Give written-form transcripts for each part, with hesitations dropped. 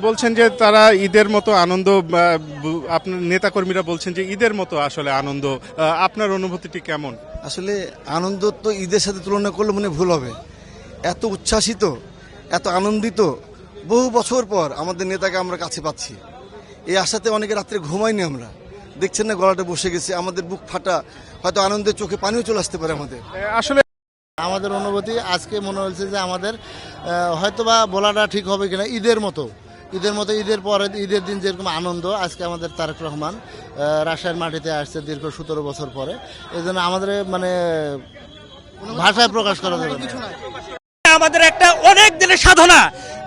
বলছেন যে তারা ঈদের মতো আনন্দ, আপনার নেতাকর্মীরা বলছেন যে ঈদের মতো আসলে আনন্দ, আপনার অনুভূতিটি কেমন? আসলে আনন্দ তো ঈদের সাথে তুলনা করলে মনে ভুল হবে। এত উচ্ছ্বাসিত, এত আনন্দিত, বহু বছর পর আমাদের নেতাকে আমরা কাছে পাচ্ছি। এই আশাতে অনেকে রাত্রে ঘুমাইনি আমরা। দেখছেন না, গলাটা বসে গেছে, আমাদের বুক ফাটা, হয়তো আনন্দের চোখে পানিও চলে আসতে পারে আমাদের। আসলে আমাদের অনুভূতি আজকে মনে হচ্ছে যে আমাদের হয়তোবা বলাটা ঠিক হবে কিনা, ঈদের মতো ঈদের পরে ঈদের দিন যেরকম আনন্দ, আজকে আমাদের তারেক রহমান রাজশাহীর মাটিতে আসছে দীর্ঘ 17 বছর পরে। এই জন্য আমাদের মানে ভাষায় প্রকাশ করা যাবে না। আমাদের একটা অনেক দিনের সাধনা,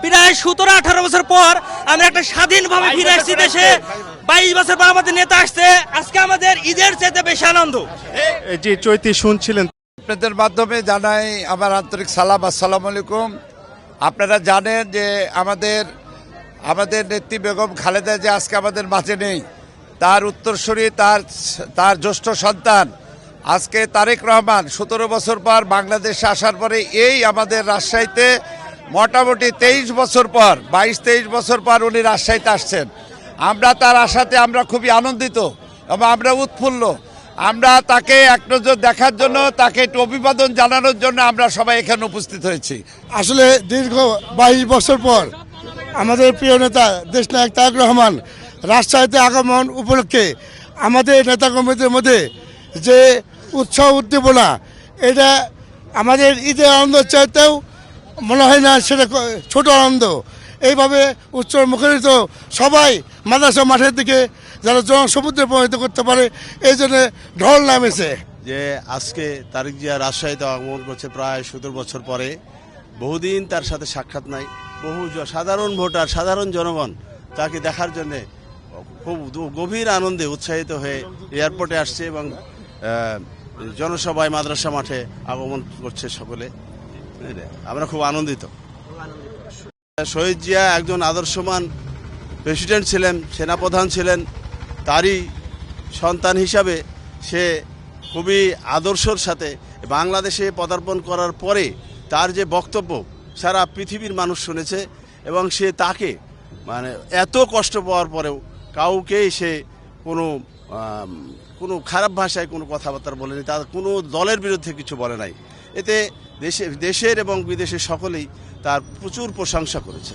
প্রায় 17-18 বছর পর আমরা একটা স্বাধীনভাবে ফিরে আসছি দেশে। 22 বছর পর আমাদের নেতা আসছে, আজকে আমাদের ঈদের চাইতে বেশি আনন্দ। যে চৈতি শুনছিলেন, আপনাদের মাধ্যমে জানাই আমার আন্তরিক সালাম, আসসালামু আলাইকুম। আপনারা জানেন যে আমাদের নেত্রী বেগম খালেদা যে আজকে আমাদের মাঝে নেই, তার উত্তরসূরি, তার জ্যেষ্ঠ সন্তান আজকে তারেক রহমান 17 বছর পর বাংলাদেশে আসার পরে এই আমাদের রাজশাহীতে মোটামুটি 23 বছর পর, 22-23 বছর পর উনি রাজশাহীতে আসছেন। আমরা তার আশাতে আমরা খুবই আনন্দিত এবং আমরা উৎফুল্ল। আমরা তাকে এক নজর দেখার জন্য, তাকে একটু অভিবাদন জানানোর জন্য আমরা সবাই এখানে উপস্থিত হয়েছি। আসলে দীর্ঘ 22 বছর পর আমাদের প্রিয় নেতা দেশনায়ক তারেক রহমান রাজশাহীতে আগমন উপলক্ষে আমাদের নেতাকর্মীদের মধ্যে যে উৎসাহ উদ্দীপনা, এটা আমাদের ঈদের আনন্দ চাইতেও মনে হয় না সেটা ছোট আনন্দ। এইভাবে উৎসব মুখরিত সবাই মাদ্রাসা মাঠের দিকে যারা জনসমুদ্রে পরিণত করতে পারে, এই জন্য ঢল নামেছে। যে আজকে তারেক জিয়া রাজশাহীতে আগমন করছে প্রায় 17 বছর পরে। বহুদিন তার সাথে সাক্ষাৎ নাই। বহু সাধারণ ভোটার, সাধারণ জনগণ তাকে দেখার জন্যে খুব গভীর আনন্দে উৎসাহিত হয়ে এয়ারপোর্টে আসছে এবং জনসভায় মাদ্রাসা মাঠে আগমন করছে সকলে। আমরা খুব আনন্দিত। শহীদ জিয়া একজন আদর্শমান প্রেসিডেন্ট ছিলেন, সেনাপ্রধান ছিলেন। তারই সন্তান হিসাবে সে খুবই আদর্শর সাথে বাংলাদেশে পদার্পণ করার পরে তার যে বক্তব্য সারা পৃথিবীর মানুষ শুনেছে এবং সে তাকে মানে এত কষ্ট পাওয়ার পরেও কাউকেই সে কোনো খারাপ ভাষায় কোনো কথাবার্তা বলেনি, তার কোনো দলের বিরুদ্ধে কিছু বলে নাই। এতে দেশের এবং বিদেশের সকলেই তার প্রচুর প্রশংসা করেছে।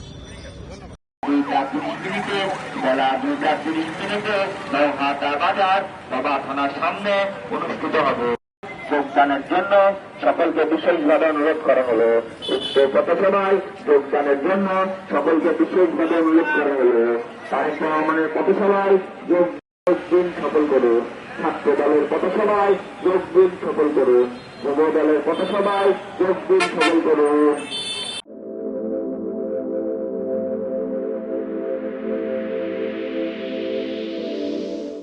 সামনে অনুষ্ঠিত হবে। যোগদানের জন্য সকলকে বিশেষভাবে অনুরোধ করা হলো। পথসভায় যোগদানের জন্য সকলকে বিশেষভাবে অনুরোধ করা হলো। তারেক রহমানের পথসভায় যোগ দিন সফল করুন। ছাত্র দলের পথসভায় যোগ দিন সফল করুন। যুব দলের পথসভায় যোগ দিন সফল করুন।